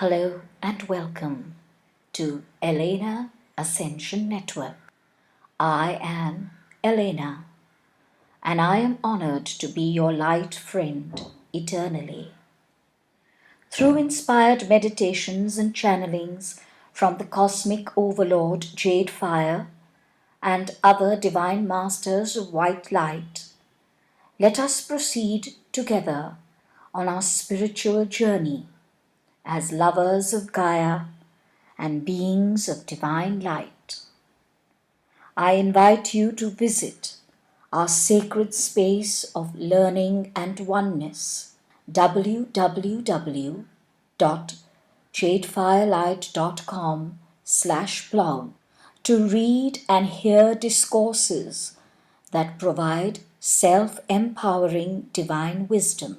Hello and welcome to Ellaeenah Ascension Network. I am Ellaeenah, and I am honored to be your light friend eternally. Through inspired meditations and channelings from the cosmic overlord JadeFire and other divine masters of white light, let us proceed together on our spiritual journey as lovers of Gaia and beings of divine light. I invite you to visit our sacred space of learning and oneness, www.jadefirelight.com/blog, to read and hear discourses that provide self-empowering divine wisdom.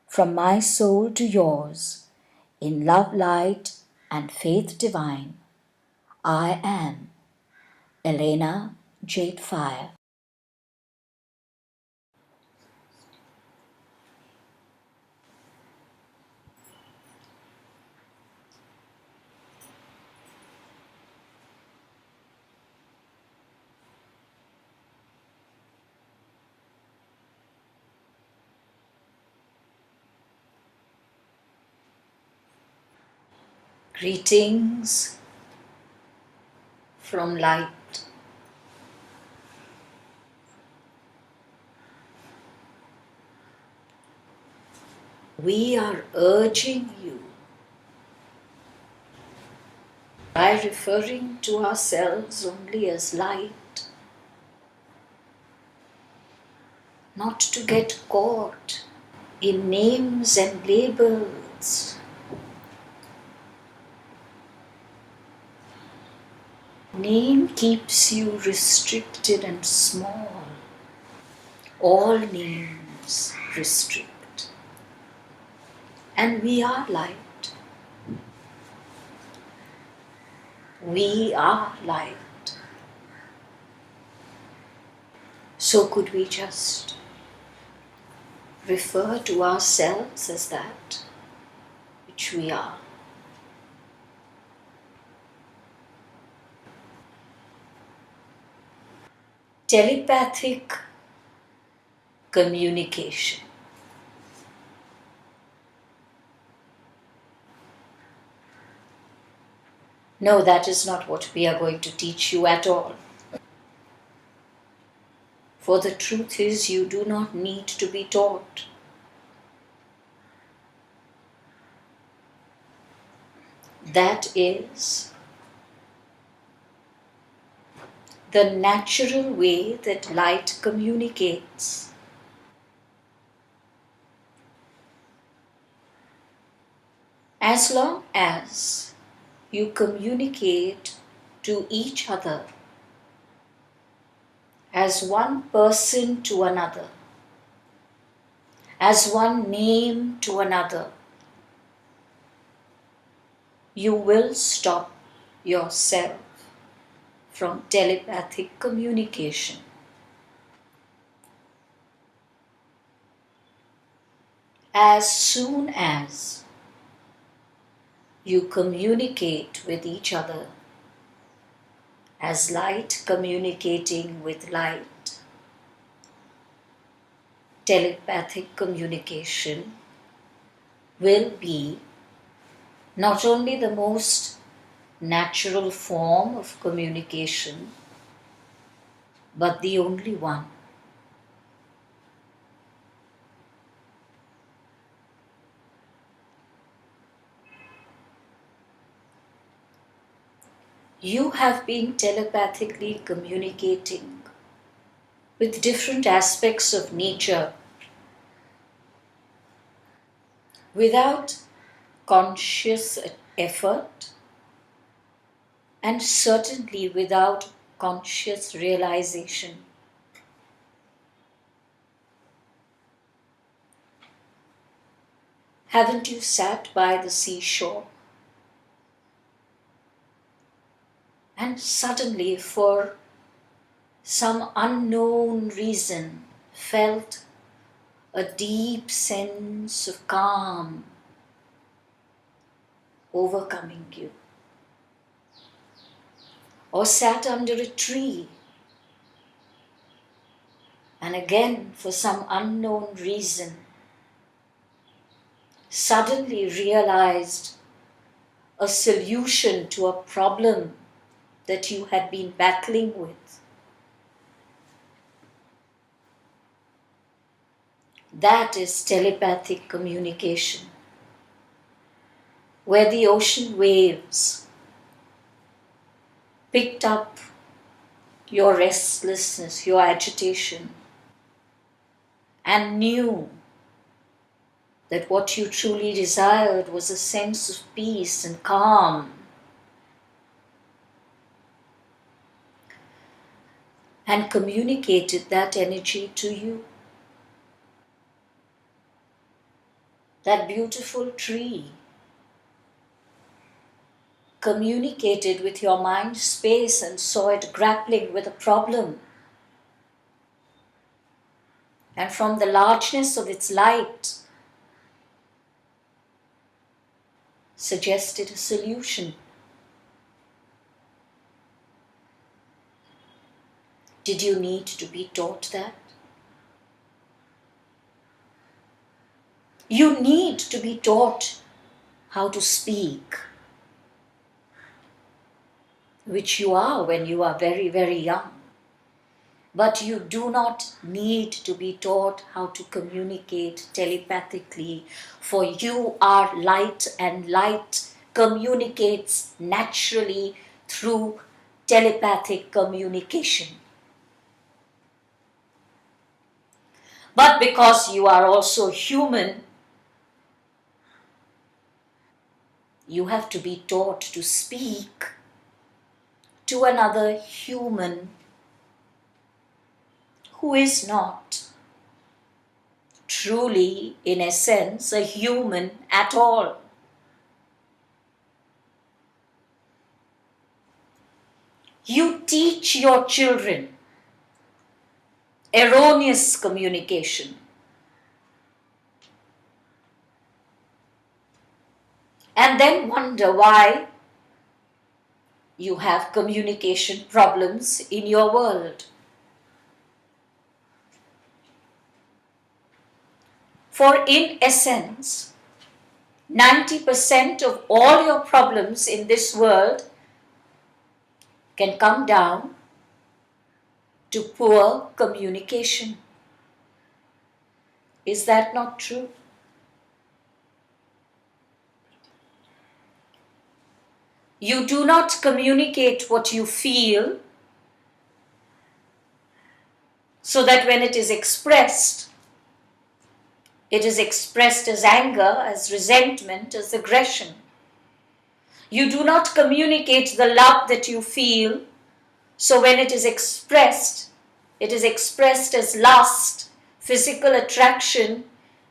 From my soul to yours, in love, light, and faith divine, I am Ellaeenah JadeFire. Greetings from light. We are urging you, by referring to ourselves only as light, not to get caught in names and labels. Name keeps you restricted and small. All names restrict. And we are light. We are light. So could we just refer to ourselves as that which we are? Telepathic communication. No, that is not what we are going to teach you at all. For the truth is, you do not need to be taught. That is the natural way that light communicates. As long as you communicate to each other as one person to another, as one name to another, you will stop yourself from telepathic communication. As soon as you communicate with each other as light communicating with light, telepathic communication will be not only the most natural form of communication, but the only one. You have been telepathically communicating with different aspects of nature without conscious effort, and certainly without conscious realization. Haven't you sat by the seashore and suddenly, for some unknown reason, felt a deep sense of calm overcoming you, or sat under a tree and again, for some unknown reason, suddenly realized a solution to a problem that you had been battling with. That is telepathic communication, where the ocean waves picked up your restlessness, your agitation, and knew that what you truly desired was a sense of peace and calm, and communicated that energy to you. That beautiful tree communicated with your mind space and saw it grappling with a problem. And from the largeness of its light, suggested a solution. Did you need to be taught that? You need to be taught how to speak, which you are when you are very, very young. But you do not need to be taught how to communicate telepathically, for you are light, and light communicates naturally through telepathic communication. But because you are also human, you have to be taught to speak to another human who is not truly, in a sense, a human at all. You teach your children erroneous communication. And then wonder why you have communication problems in your world. For in essence, 90% of all your problems in this world can come down to poor communication. Is that not true? You do not communicate what you feel, so that when it is expressed as anger, as resentment, as aggression. You do not communicate the love that you feel, so when it is expressed as lust, physical attraction,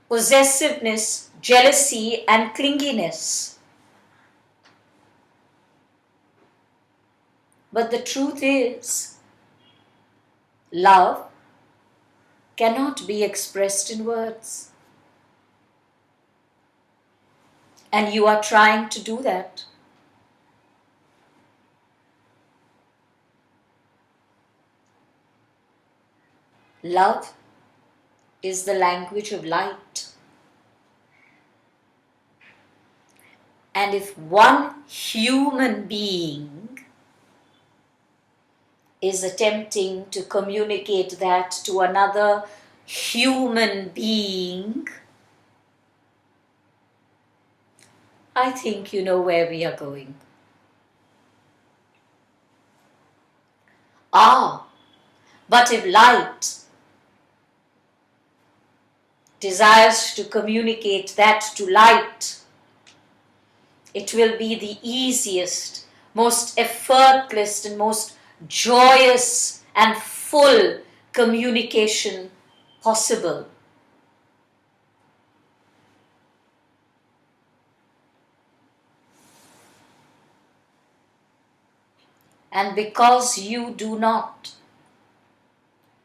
possessiveness, jealousy, and clinginess. But the truth is, love cannot be expressed in words. And you are trying to do that. Love is the language of light. And if one human being is attempting to communicate that to another human being, I think you know where we are going. But if light desires to communicate that to light, it will be the easiest, most effortless, and most joyous and full communication possible. And because you do not,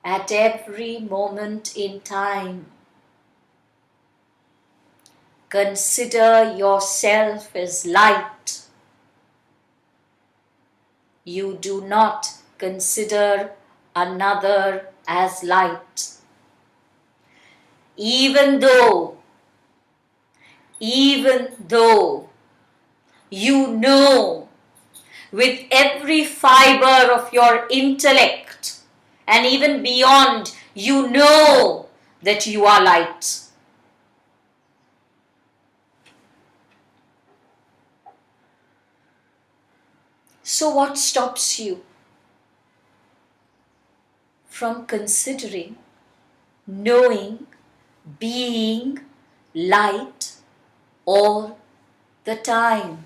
at every moment in time, Consider yourself as light. You do not consider another as light. Even though you know with every fiber of your intellect and even beyond, you know that you are light. So what stops you from considering, knowing, being light all the time?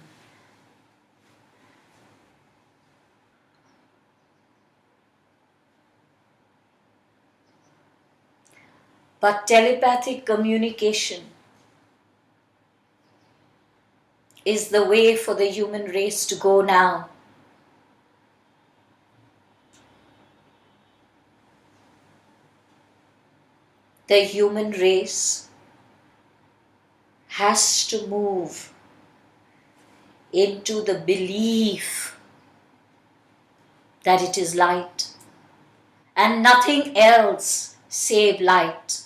But telepathic communication is the way for the human race to go now. The human race has to move into the belief that it is light and nothing else save light.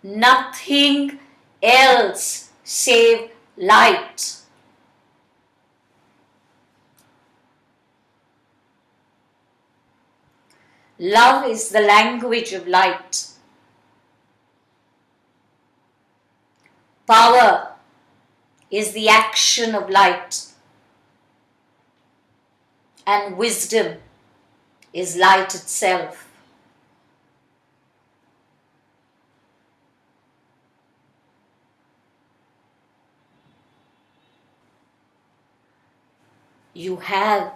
Nothing else save light. Love is the language of light. Power is the action of light. And wisdom is light itself. You have,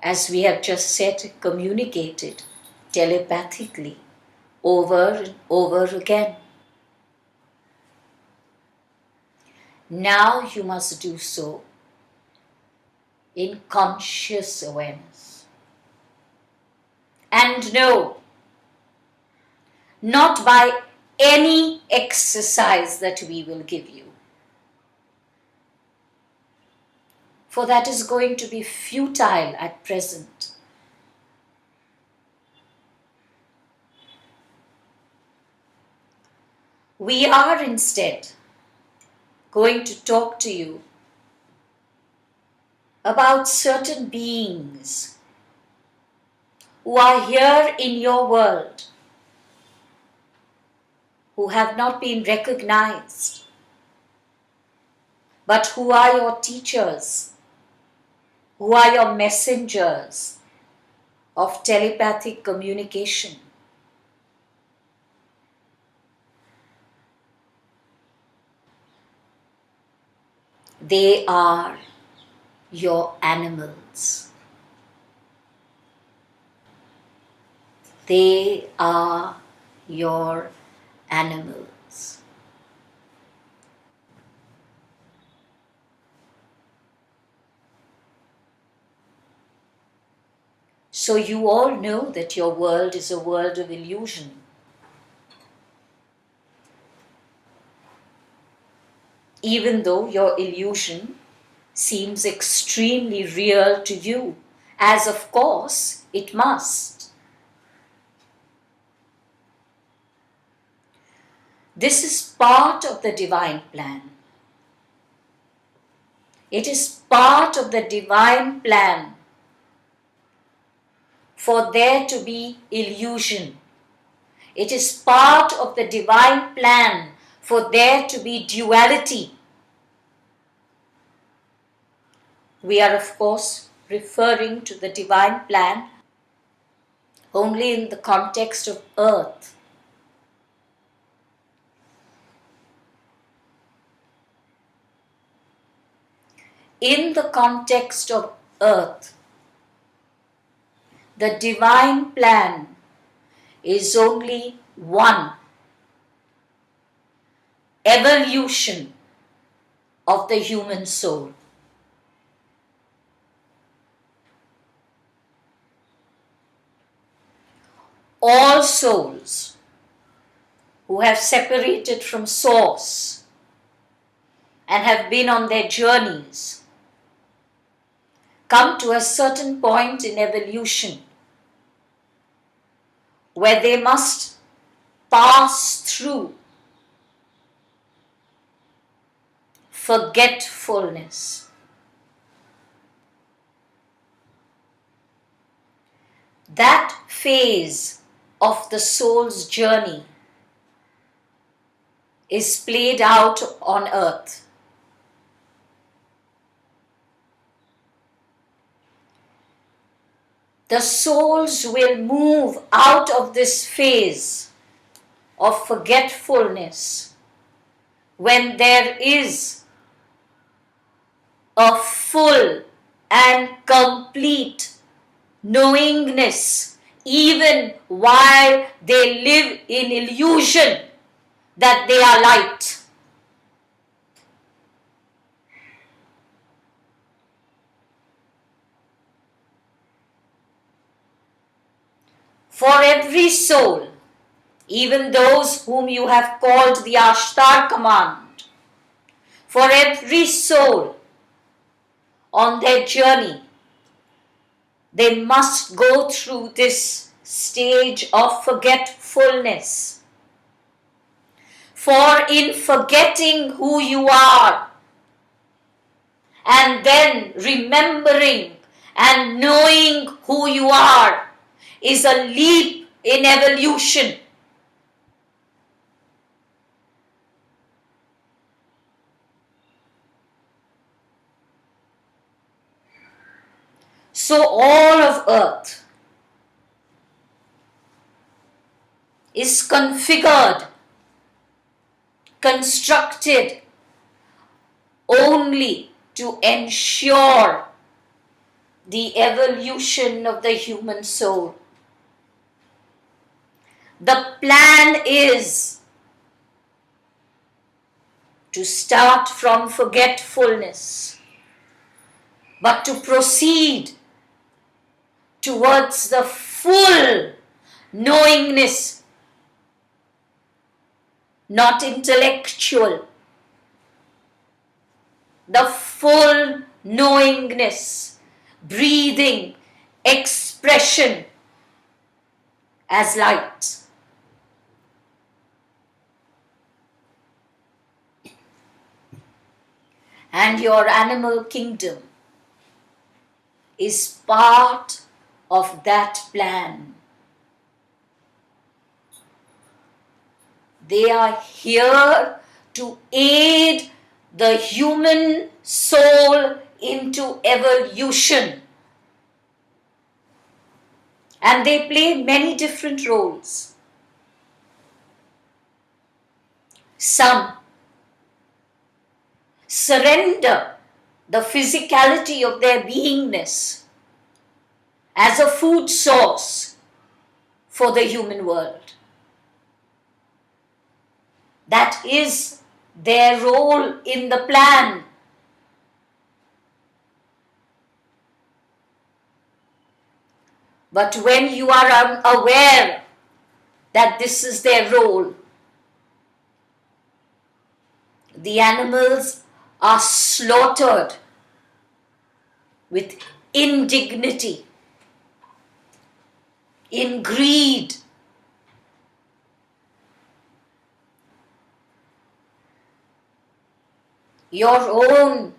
as we have just said, communicated telepathically over and over again. Now you must do so in conscious awareness. And no, not by any exercise that we will give you. For that is going to be futile at present. We are instead going to talk to you about certain beings who are here in your world, who have not been recognized, but who are your teachers, who are your messengers of telepathic communication. They are your animals. They are your animals. So you all know that your world is a world of illusion. Even though your illusion seems extremely real to you, as of course it must. This is part of the divine plan. It is part of the divine plan for there to be illusion. It is part of the divine plan for there to be duality. We are, of course, referring to the divine plan only in the context of earth. In the context of earth, the divine plan is only one: evolution of the human soul. All souls who have separated from Source and have been on their journeys come to a certain point in evolution where they must pass through forgetfulness. That phase of the soul's journey is played out on earth. The souls will move out of this phase of forgetfulness when there is a full and complete knowingness, even while they live in illusion that they are light. For every soul, even those whom you have called the Ashtar command, for every soul on their journey, they must go through this stage of forgetfulness. For in forgetting who you are and then remembering and knowing who you are is a leap in evolution. So all of earth is configured, constructed only to ensure the evolution of the human soul. The plan is to start from forgetfulness, but to proceed towards the full knowingness, not intellectual, the full knowingness, breathing, expression as light. And your animal kingdom is part of that plan. They are here to aid the human soul into evolution. And they play many different roles. Some surrender the physicality of their beingness as a food source for the human world. That is their role in the plan. But when you are unaware that this is their role, the animals are slaughtered with indignity, in greed, your own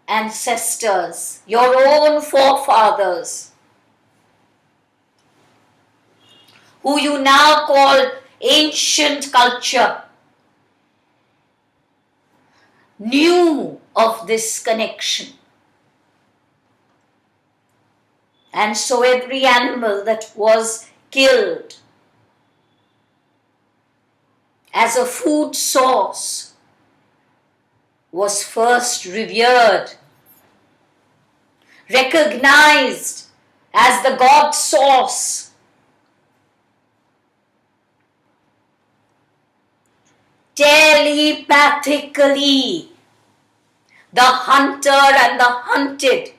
ancestors, your own forefathers, who you now call ancient culture, knew of this connection. And so every animal that was killed as a food source was first revered, recognized as the God source. Telepathically, the hunter and the hunted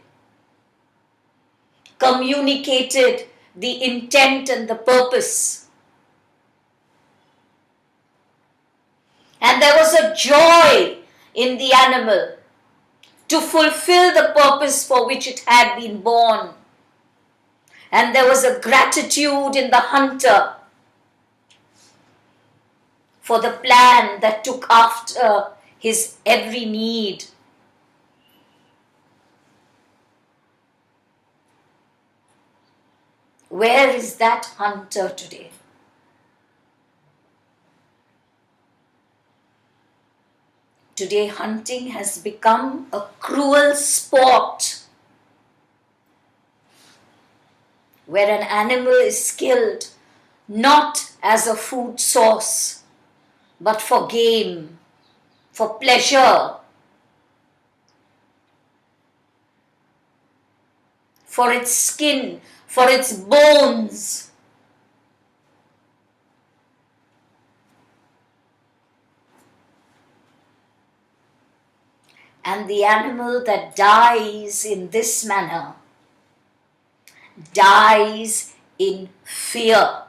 communicated the intent and the purpose. And there was a joy in the animal to fulfill the purpose for which it had been born. And there was a gratitude in the hunter for the plan that took after his every need. Where is that hunter today? Today, hunting has become a cruel sport where an animal is killed not as a food source, but for game, for pleasure, for its skin, for its bones. And the animal that dies in this manner dies in fear.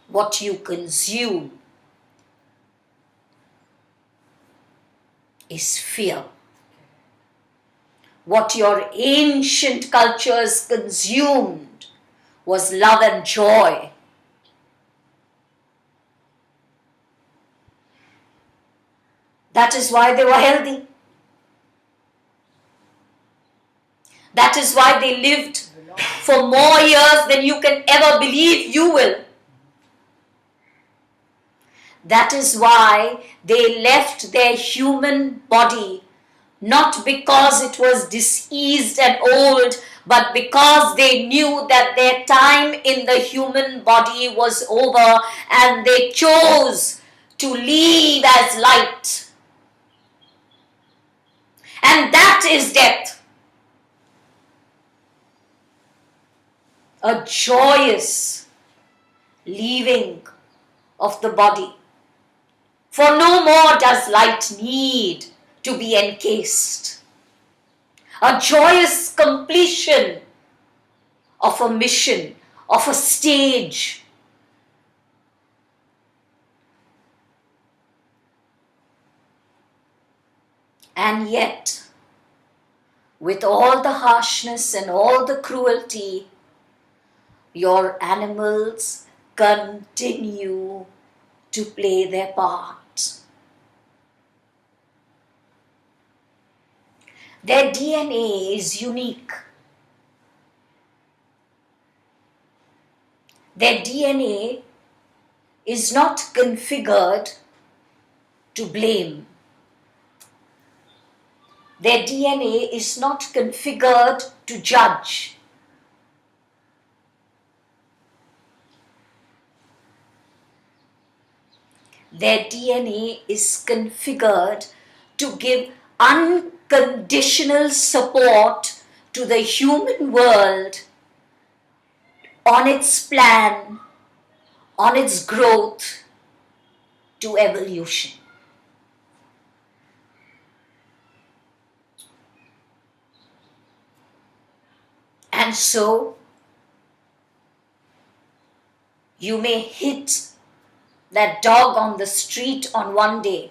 What you consume is fear. What your ancient cultures consumed was love and joy. That is why they were healthy. That is why they lived for more years than you can ever believe you will. That is why they left their human body, not because it was diseased and old, but because they knew that their time in the human body was over, and they chose to live as light. And that is death. A joyous leaving of the body. For no more does light need to be encased. A joyous completion of a mission, of a stage. And yet, with all the harshness and all the cruelty, your animals continue to play their part. Their DNA is unique. Their DNA is not configured to blame. Their DNA is not configured to judge. Their DNA is configured to give unconditional support to the human world on its plan, on its growth to evolution. And so, you may hit that dog on the street on one day,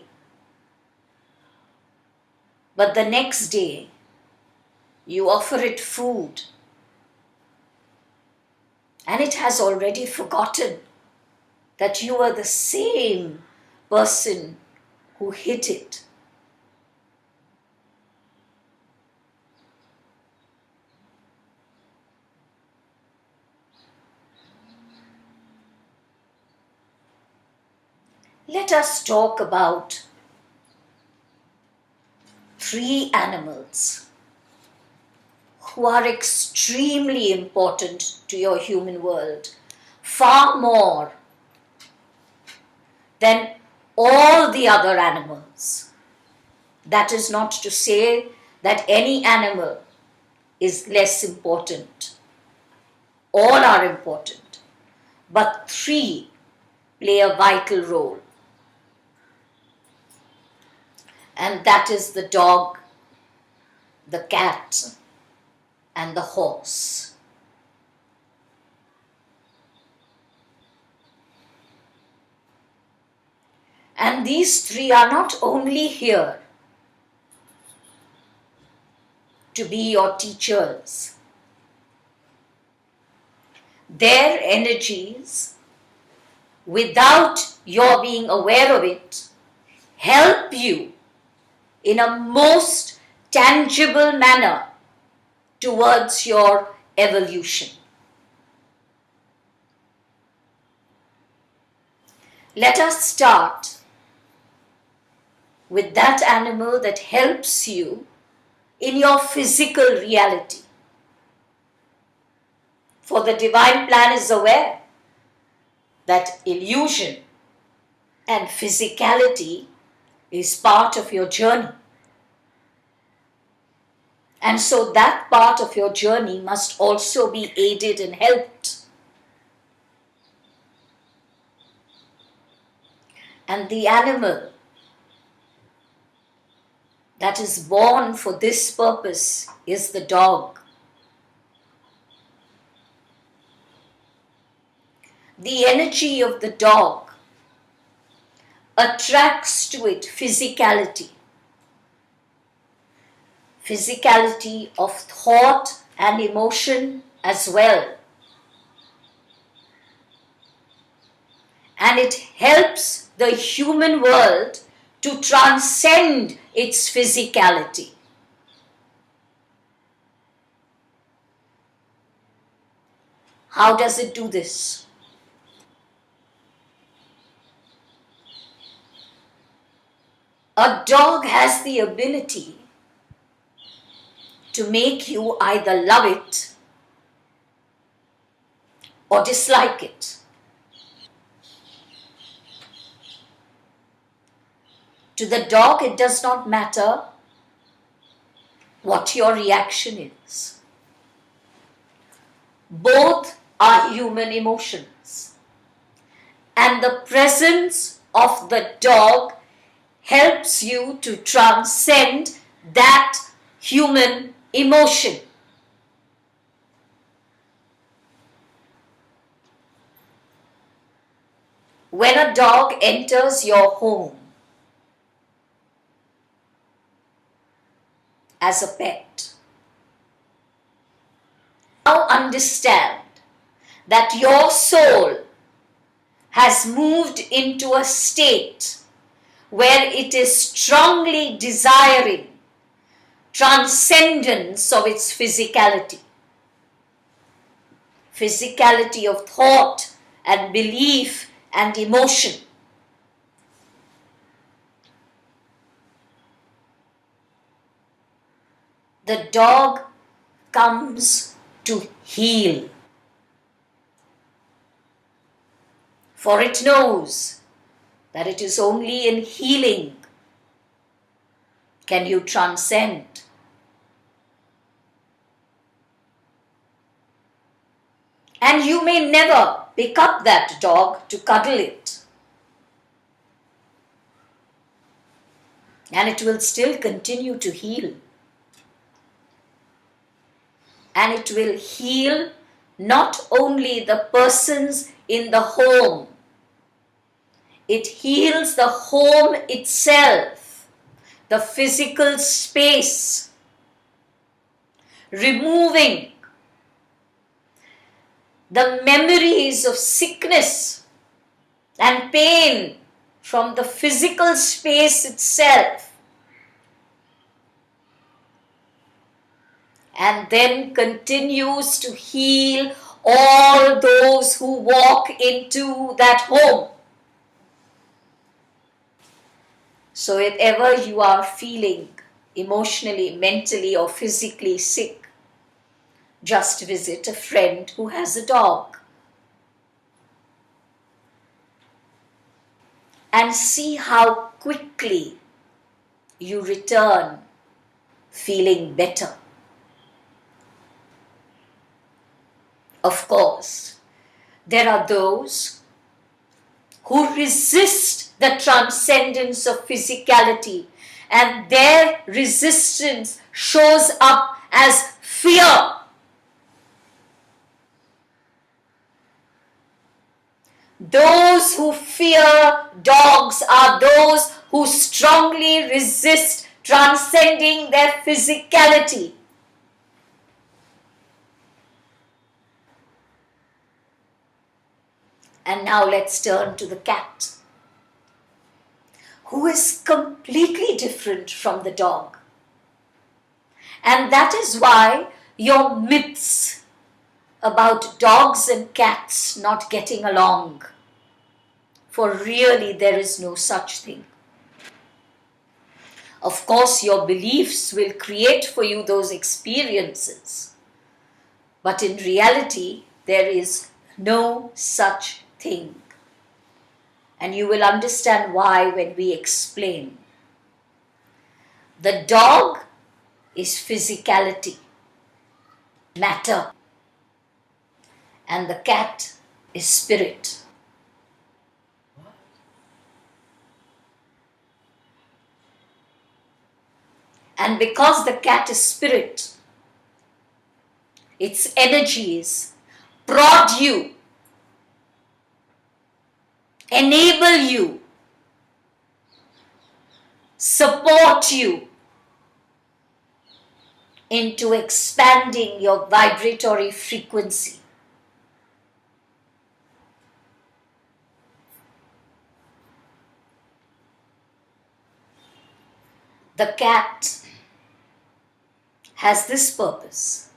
but the next day you offer it food and it has already forgotten that you were the same person who hit it. Let us talk about 3 animals who are extremely important to your human world, far more than all the other animals. That is not to say that any animal is less important. All are important, but 3 play a vital role. And that is the dog, the cat, and the horse. And these three are not only here to be your teachers. Their energies, without your being aware of it, help you in a most tangible manner towards your evolution. Let us start with that animal that helps you in your physical reality. For the divine plan is aware that illusion and physicality is part of your journey. And so that part of your journey must also be aided and helped. And the animal that is born for this purpose is the dog. The energy of the dog attracts to it physicality. Physicality of thought and emotion as well. And it helps the human world to transcend its physicality. How does it do this? A dog has the ability to make you either love it or dislike it. To the dog, it does not matter what your reaction is. Both are human emotions. And the presence of the dog helps you to transcend that human emotion. When a dog enters your home as a pet, now understand that your soul has moved into a state where it is strongly desiring transcendence of its physicality. Physicality of thought and belief and emotion. The dog comes to heal. For it knows that it is only in healing can you transcend. And you may never pick up that dog to cuddle it. And it will still continue to heal. And it will heal not only the persons in the home, it heals the home itself, the physical space, removing the memories of sickness and pain from the physical space itself, and then continues to heal all those who walk into that home. So if ever you are feeling emotionally, mentally or physically sick, just visit a friend who has a dog and see how quickly you return feeling better. Of course, there are those who resist the transcendence of physicality, and their resistance shows up as fear. Those who fear dogs are those who strongly resist transcending their physicality. And now let's turn to the cat, who is completely different from the dog. And that is why your myths about dogs and cats not getting along, for really there is no such thing. Of course, your beliefs will create for you those experiences, but in reality, there is no such thing. And you will understand why when we explain. The dog is physicality, matter, and the cat is spirit. And because the cat is spirit, its energies prod you, enable you, support you into expanding your vibratory frequency. The cat has this purpose,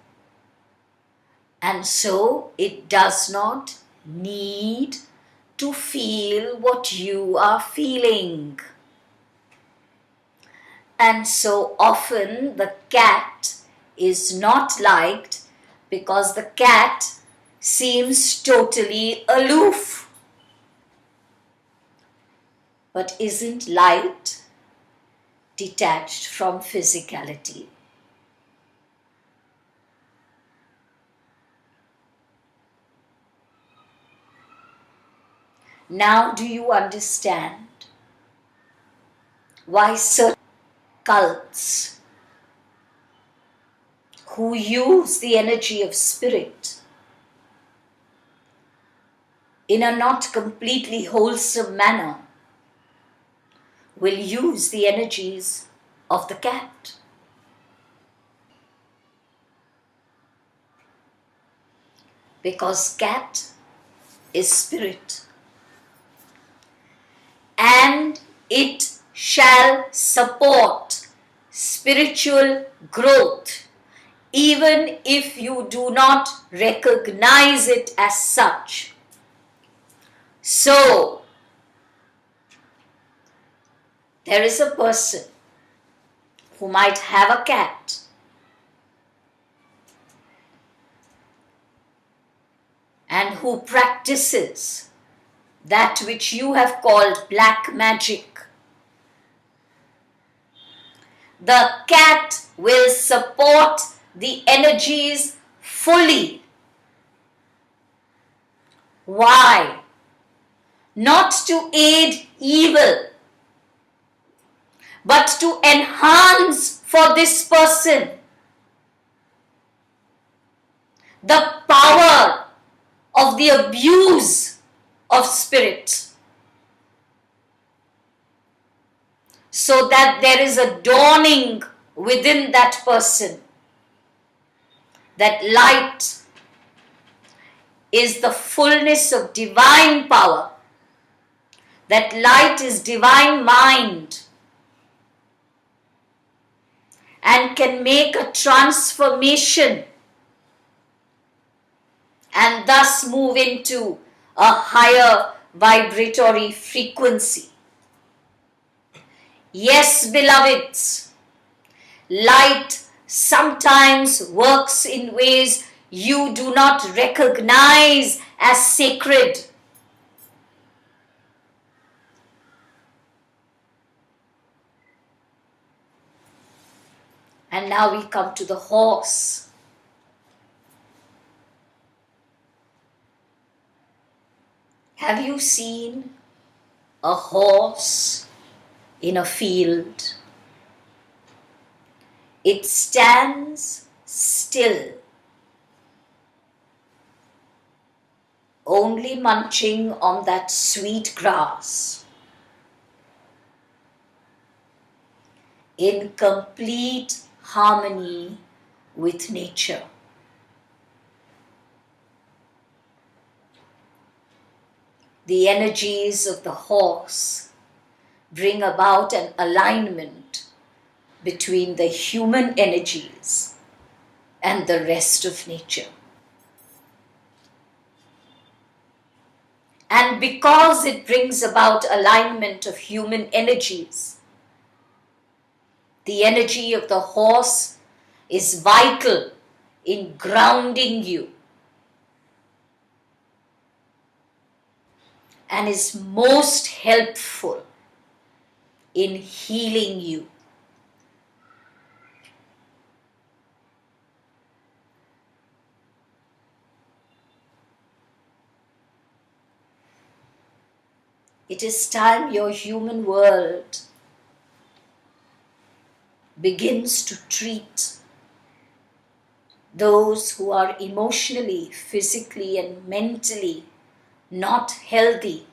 and so it does not need to feel what you are feeling. And so often the cat is not liked because the cat seems totally aloof. But isn't light detached from physicality? Now do you understand why certain cults who use the energy of spirit in a not completely wholesome manner will use the energies of the cat? Because cat is spirit, and it shall support spiritual growth even if you do not recognize it as such. So, there is a person who might have a cat and who practices that which you have called black magic. The cat will support the energies fully. Why? Not to aid evil, but to enhance for this person the power of the abuse of spirit, so that there is a dawning within that person that light is the fullness of divine power, that light is divine mind, and can make a transformation and thus move into a higher vibratory frequency. Yes, beloveds, light sometimes works in ways you do not recognize as sacred. And now we come to the horse. Have you seen a horse in a field? It stands still. only munching on that sweet grass, in complete harmony with nature. The energies of the horse bring about an alignment between the human energies and the rest of nature. And because it brings about alignment of human energies, the energy of the horse is vital in grounding you and is most helpful in healing you. It is time your human world begins to treat those who are emotionally, physically, and mentally not healthy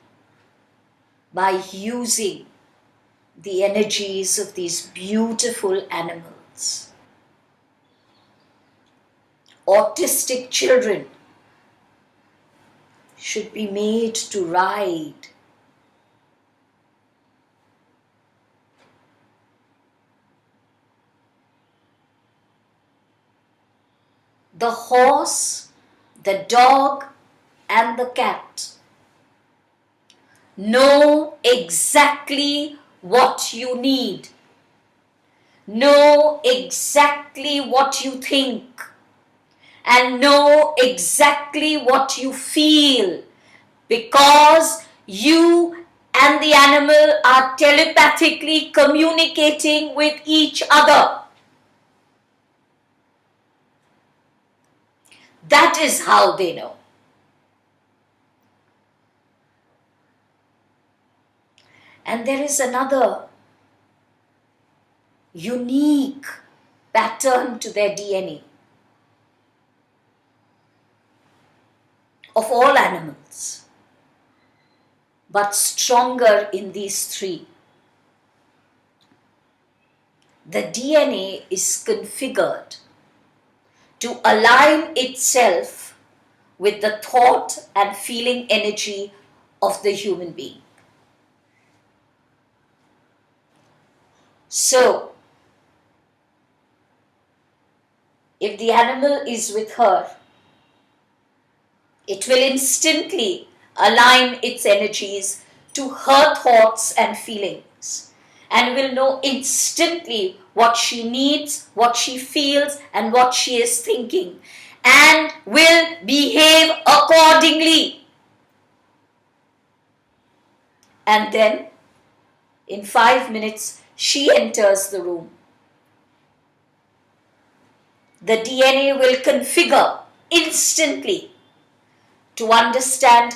by using the energies of these beautiful animals. Autistic children should be made to ride the horse, the dog, and the cat know exactly what you need, know exactly what you think, and know exactly what you feel, because you and the animal are telepathically communicating with each other. That is how they know. And there is another unique pattern to their DNA of all animals, but stronger in these three. The DNA is configured to align itself with the thought and feeling energy of the human being. So, if the animal is with her, it will instantly align its energies to her thoughts and feelings and will know instantly what she needs, what she feels, and what she is thinking, and will behave accordingly. And then, in 5 minutes, she enters the room. The DNA will configure instantly to understand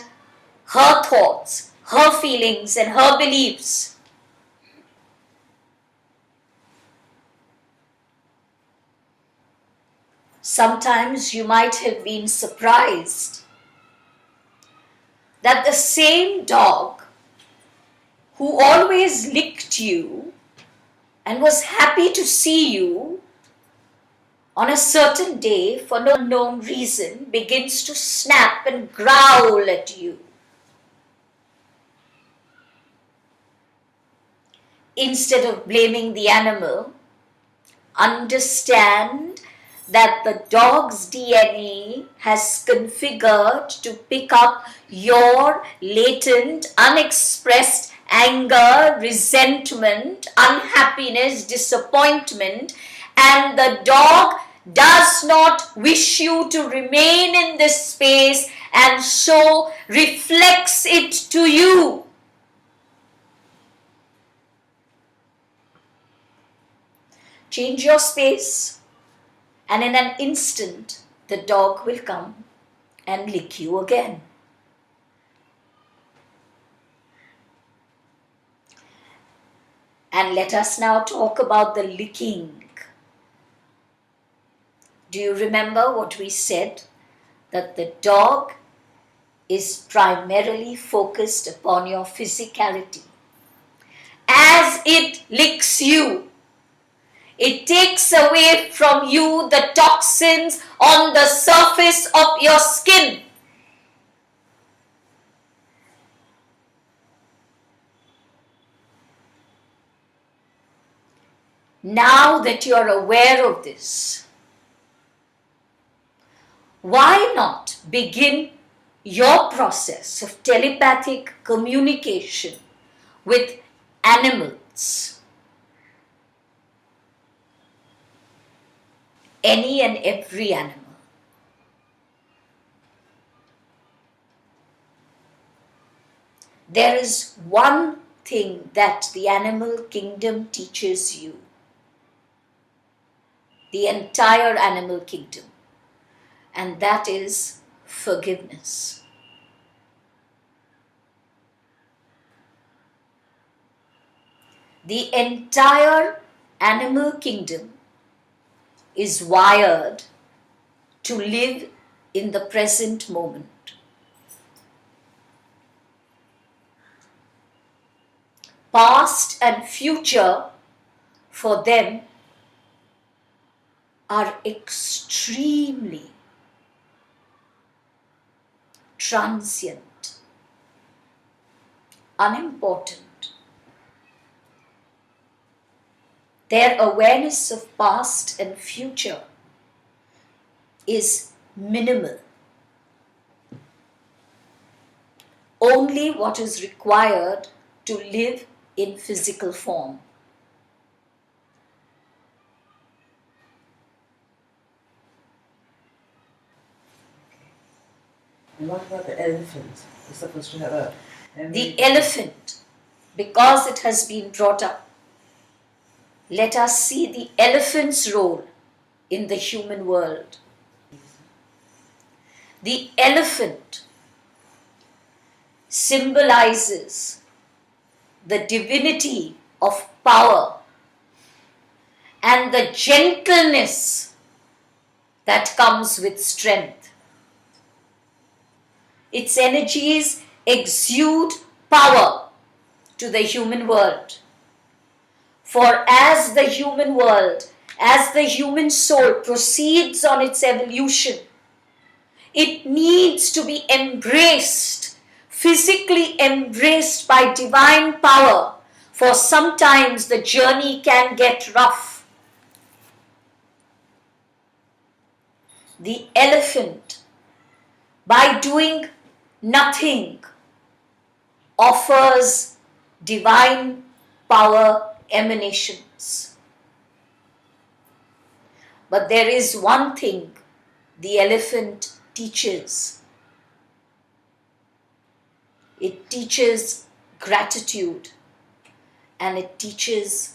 her thoughts, her feelings, and her beliefs. Sometimes you might have been surprised that the same dog who always licked you and was happy to see you on a certain day for no known reason begins to snap and growl at you. Instead of blaming the animal, understand that the dog's DNA has configured to pick up your latent, unexpressed anger, resentment, unhappiness, disappointment, and the dog does not wish you to remain in this space and so reflects it to you. Change your space, and in an instant, the dog will come and lick you again. And let us now talk about the licking. Do you remember what we said? That the dog is primarily focused upon your physicality. As it licks you, it takes away from you the toxins on the surface of your skin. Now that you are aware of this, why not begin your process of telepathic communication with animals? Any and every animal. There is one thing that the animal kingdom teaches you, the entire animal kingdom, and that is forgiveness. The entire animal kingdom is wired to live in the present moment. Past and future for them are extremely transient, unimportant. Their awareness of past and future is minimal. Only what is required to live in physical form. And what about the elephant? It's supposed to have a memory. The elephant, because it has been brought up, let us see the elephant's role in the human world. The elephant symbolizes the divinity of power and the gentleness that comes with strength. Its energies exude power to the human world. For as the human world, as the human soul proceeds on its evolution, it needs to be embraced, physically embraced by divine power, for sometimes the journey can get rough. The elephant, by doing nothing, offers divine power emanations. But there is one thing the elephant teaches. It teaches gratitude and it teaches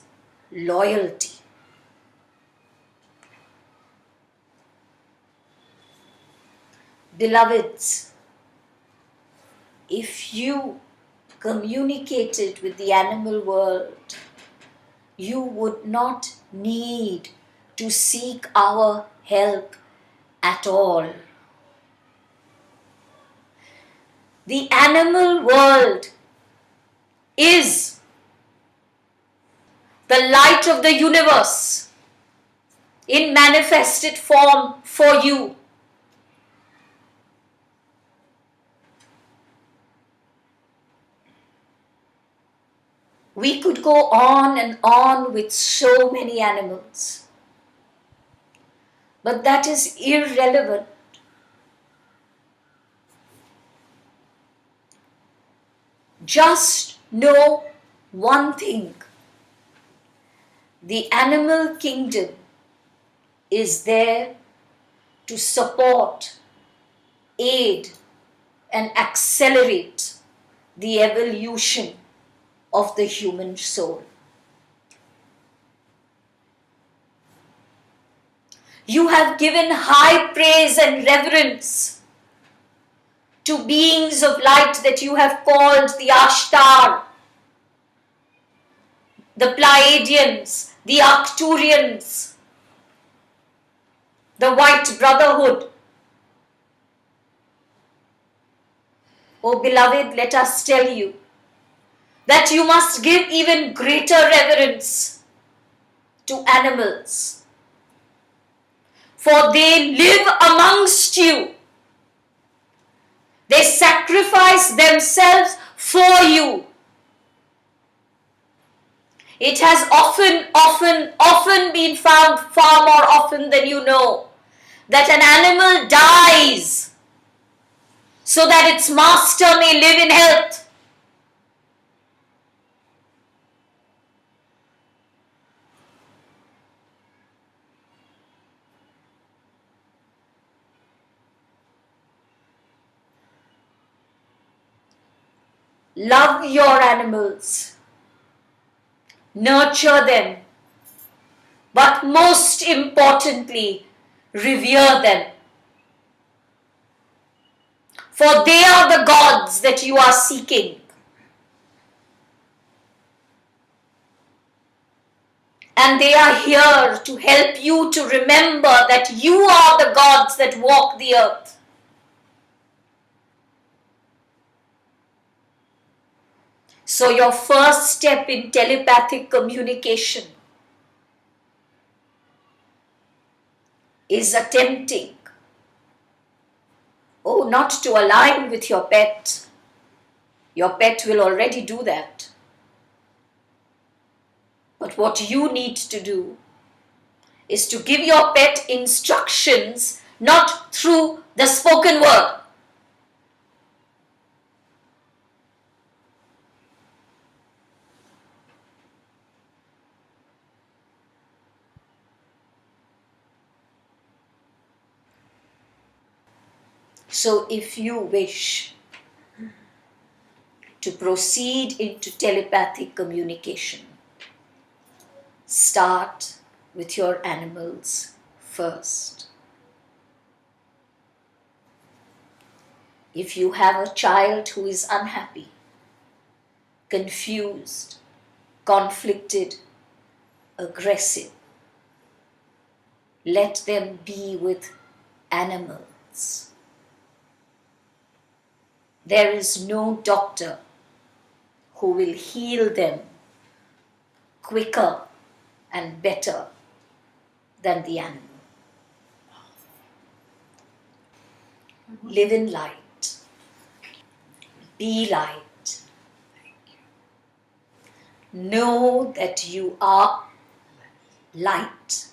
loyalty. Beloveds, if you communicated with the animal world, you would not need to seek our help at all. The animal world is the light of the universe in manifested form for you. We could go on and on with so many animals, but that is irrelevant. Just know one thing. The animal kingdom is there to support, aid, and accelerate the evolution of the human soul. You have given high praise and reverence to beings of light that you have called the Ashtar, the Pleiadians, the Arcturians, the White Brotherhood. Oh beloved, let us tell you that you must give even greater reverence to animals, for they live amongst you. They sacrifice themselves for you. It has often been found, far more often than you know, that an animal dies so that its master may live in health. Love your animals, nurture them, but most importantly, revere them. For they are the gods that you are seeking. And they are here to help you to remember that you are the gods that walk the earth. So your first step in telepathic communication is attempting, not to align with your pet. Your pet will already do that. But what you need to do is to give your pet instructions, not through the spoken word. So if you wish to proceed into telepathic communication, start with your animals first. If you have a child who is unhappy, confused, conflicted, aggressive, let them be with animals. There is no doctor who will heal them quicker and better than the animal. Live in light. Be light. Know that you are light.